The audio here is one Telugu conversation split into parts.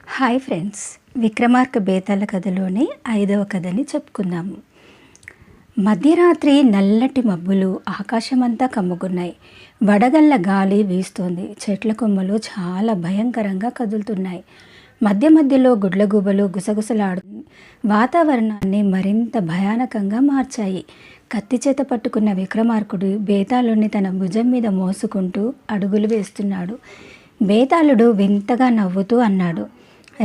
హాయ్ ఫ్రెండ్స్, విక్రమార్క బేతాళ కథలోని 5వ కథని చెప్పుకుందాము. మధ్యరాత్రి నల్లటి మబ్బులు ఆకాశమంతా కమ్ముకున్నాయి. వడగళ్ళ గాలి వీస్తోంది. చెట్ల కొమ్మలు చాలా భయంకరంగా కదులుతున్నాయి. మధ్య మధ్యలో గుడ్లగూబలు గుసగుసలాడు వాతావరణాన్ని మరింత భయానకంగా మార్చాయి. కత్తి చేత పట్టుకున్న విక్రమార్కుడు బేతాళుడిని తన భుజం మీద మోసుకుంటూ అడుగులు వేస్తున్నాడు. బేతాళుడు వింతగా నవ్వుతూ అన్నాడు,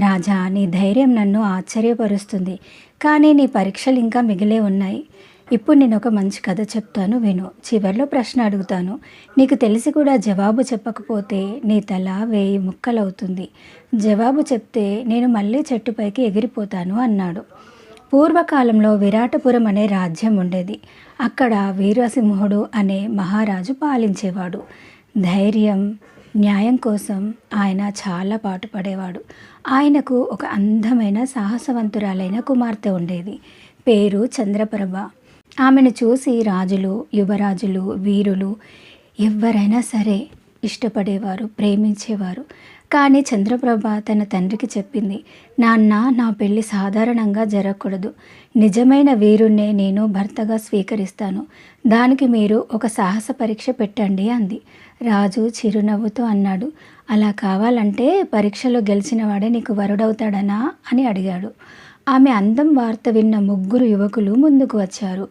రాజా, నీ ధైర్యం నన్ను ఆశ్చర్యపరుస్తుంది. కానీ నీ పరీక్షలు ఇంకా మిగిలే ఉన్నాయి. ఇప్పుడు నేను ఒక మంచి కథ చెప్తాను, విను. చివర్లో ప్రశ్న అడుగుతాను. నీకు తెలిసి కూడా జవాబు చెప్పకపోతే నీ తల 1000 ముక్కలవుతుంది. జవాబు చెప్తే నేను మళ్ళీ చెట్టుపైకి ఎగిరిపోతాను అన్నాడు. పూర్వకాలంలో విరాటపురం అనే రాజ్యం ఉండేది. అక్కడ వీరసింహుడు అనే మహారాజు పాలించేవాడు. ధైర్యం, న్యాయం కోసం ఆయన చాలా పాటుపడేవాడు. ఆయనకు ఒక అందమైన సాహసవంతురాలైన కుమార్తె ఉండేది. పేరు చంద్రప్రభ. ఆమెను చూసి రాజులు, యువరాజులు, వీరులు ఎవరైనా సరే ఇష్టపడేవారు, ప్రేమించేవారు. కానీ చంద్రప్రభ తన తండ్రికి చెప్పింది, నాన్న, నా పెళ్ళి సాధారణంగా జరగకూడదు. నిజమైన వీరుణ్ణే నేను భర్తగా స్వీకరిస్తాను. దానికి మీరు ఒక సాహస పరీక్ష పెట్టండి అంది. రాజు చిరునవ్వుతో అన్నాడు, అలా కావాలంటే పరీక్షలో గెలిచిన వాడే నీకు వరుడవుతాడనా అని అడిగాడు. ఆమె అందం వార్త విన్న 3 యువకులు ముందుకు వచ్చారు.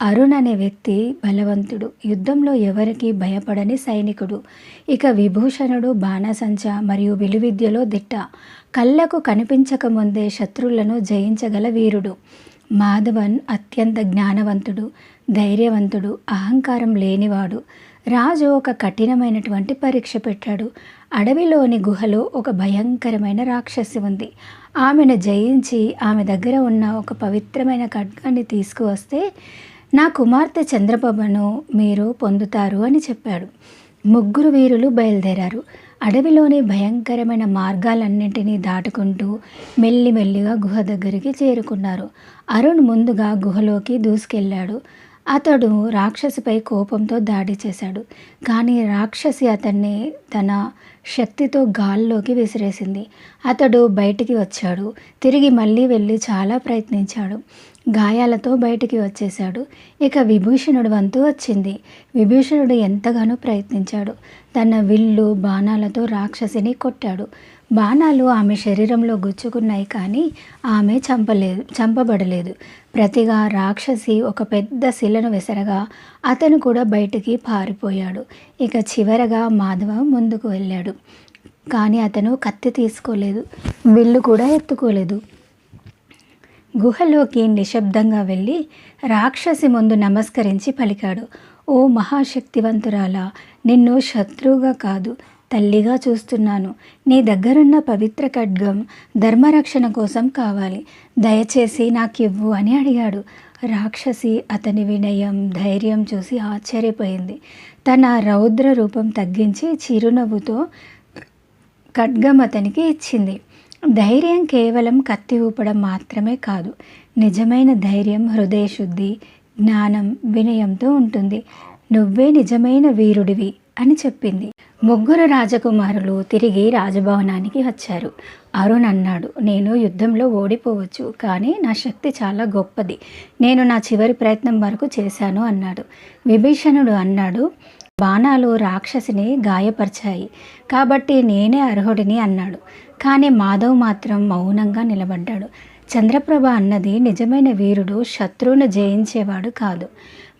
అరుణ్ అనే వ్యక్తి బలవంతుడు, యుద్ధంలో ఎవరికి భయపడని సైనికుడు. ఇక విభూషణుడు బాణసంచ మరియు విలువిద్యలో దిట్ట. కళ్ళకు కనిపించకముందే శత్రువులను జయించగల వీరుడు. మాధవన్ అత్యంత జ్ఞానవంతుడు, ధైర్యవంతుడు, అహంకారం లేనివాడు. రాజు ఒక కఠినమైనటువంటి పరీక్ష పెట్టాడు. అడవిలోని గుహలో ఒక భయంకరమైన రాక్షసి ఉంది. ఆమెను జయించి ఆమె దగ్గర ఉన్న ఒక పవిత్రమైన ఖడ్గాన్ని తీసుకువస్తే నా కుమార్తె చంద్రప్రభను మీరు పొందుతారు అని చెప్పాడు. 3 వీరులు బయలుదేరారు. అడవిలోని భయంకరమైన మార్గాలన్నింటినీ దాటుకుంటూ మెల్లిమెల్లిగా గుహ దగ్గరికి చేరుకున్నారు. అరుణ్ ముందుగా గుహలోకి దూసుకెళ్ళాడు. అతడు రాక్షసిపై కోపంతో దాడి చేశాడు. కానీ రాక్షసి అతన్ని తన శక్తితో గాల్లోకి విసిరేసింది. అతడు బయటికి వచ్చాడు. తిరిగి మళ్ళీ వెళ్ళి చాలా ప్రయత్నించాడు. గాయాలతో బయటికి వచ్చేశాడు. ఇక విభూషణుడి వంతు వచ్చింది. విభూషణుడు ఎంతగానో ప్రయత్నించాడు. తన విల్లు, బాణాలతో రాక్షసిని కొట్టాడు. బాణాలు ఆమె శరీరంలో గుచ్చుకున్నాయి, కానీ ఆమె చంపబడలేదు. ప్రతిగా రాక్షసి ఒక పెద్ద శిలను విసరగా అతను కూడా బయటికి పారిపోయాడు. ఇక చివరగా మాధవ ముందుకు వెళ్ళాడు. కానీ అతను కత్తి తీసుకోలేదు, విల్లు కూడా ఎత్తుకోలేదు. గుహలోకి నిశ్శబ్దంగా వెళ్ళి రాక్షసి ముందు నమస్కరించి పలికాడు, ఓ మహాశక్తివంతురాలా, నిన్ను శత్రువుగా కాదు, తల్లిగా చూస్తున్నాను. నీ దగ్గరున్న పవిత్ర ఖడ్గం ధర్మరక్షణ కోసం కావాలి. దయచేసి నాకివ్వు అని అడిగాడు. రాక్షసి అతని వినయం, ధైర్యం చూసి ఆశ్చర్యపోయింది. తన రౌద్ర రూపం తగ్గించి చిరునవ్వుతో ఖడ్గం అతనికి ఇచ్చింది. ధైర్యం కేవలం కత్తి ఊపడం మాత్రమే కాదు. నిజమైన ధైర్యం హృదయశుద్ధి, జ్ఞానం, వినయంతో ఉంటుంది. నువ్వే నిజమైన వీరుడివి అని చెప్పింది. 3 రాజకుమారులు తిరిగి రాజభవనానికి వచ్చారు. అరుణ్ అన్నాడు, నేను యుద్ధంలో ఓడిపోవచ్చు, కానీ నా శక్తి చాలా గొప్పది. నేను నా చివరి ప్రయత్నం వరకు చేశాను అన్నాడు. విభీషణుడు అన్నాడు, బాణాలు రాక్షసిని గాయపరిచాయి, కాబట్టి నేనే అర్హుడిని అన్నాడు. కానీ మాధవ్ మాత్రం మౌనంగా నిలబడ్డాడు. చంద్రప్రభ అన్నది, నిజమైన వీరుడు శత్రువును జయించేవాడు కాదు,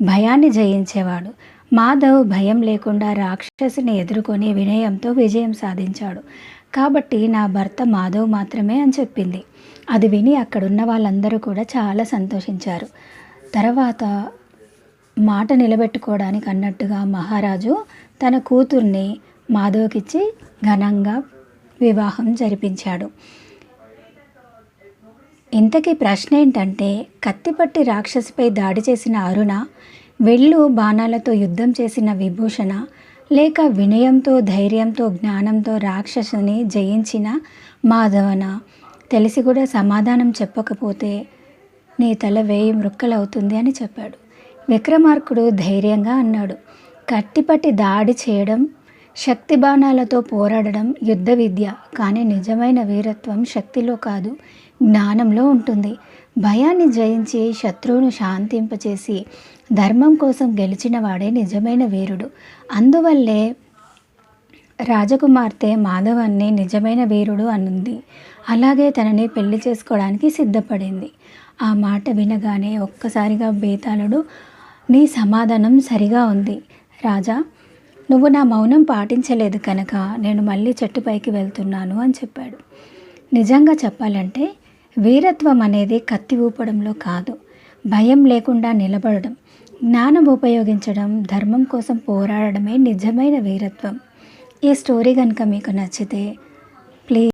భయాన్ని జయించేవాడు. మాధవ్ భయం లేకుండా రాక్షసిని ఎదుర్కొని వినయంతో విజయం సాధించాడు. కాబట్టి నా భర్త మాధవ్ మాత్రమే అని చెప్పింది. అది విని అక్కడున్న వాళ్ళందరూ కూడా చాలా సంతోషించారు. తర్వాత మాట నిలబెట్టుకోవడానికి అన్నట్టుగా మహారాజు తన కూతుర్ని మాధవ్కిచ్చి ఘనంగా వివాహం జరిపించాడు. ఇంతకీ ప్రశ్న ఏంటంటే, కత్తిపట్టి రాక్షసిపై దాడి చేసిన అరుణ, వెళ్ళు బాణాలతో యుద్ధం చేసిన విభూషణ, లేక వినయంతో, ధైర్యంతో, జ్ఞానంతో రాక్షసుని జయించిన మాధవన? తెలిసి కూడా సమాధానం చెప్పకపోతే నీ తల 1000 మృక్కలవుతుంది అని చెప్పాడు. విక్రమార్కుడు ధైర్యంగా అన్నాడు, కత్తిపట్టి దాడి చేయడం శక్తి బాణాలతో పోరాడడం యుద్ధ విద్య, కానీ నిజమైన వీరత్వం శక్తిలో కాదు, జ్ఞానంలో ఉంటుంది. భయాన్ని జయించి శత్రువును శాంతింపచేసి ధర్మం కోసం గెలిచిన వాడే నిజమైన వీరుడు. అందువల్లే రాజకుమార్తె మాధవన్ని నిజమైన వీరుడు అనుంది. అలాగే తనని పెళ్లి చేసుకోవడానికి సిద్ధపడింది. ఆ మాట వినగానే ఒక్కసారిగా బేతాళుడు, నీ సమాధానం సరిగా ఉంది రాజా, నువ్వు నా మౌనం పాటించలేదు కనుక నేను మళ్ళీ చెట్టుపైకి వెళ్తున్నాను అని చెప్పాడు. నిజంగా చెప్పాలంటే వీరత్వం అనేది కత్తి ఊపడంలో కాదు, భయం లేకుండా నిలబడడం, జ్ఞానం ఉపయోగించడం, ధర్మం కోసం పోరాడడమే నిజమైన వీరత్వం. ఈ స్టోరీ కనుక మీకు నచ్చితే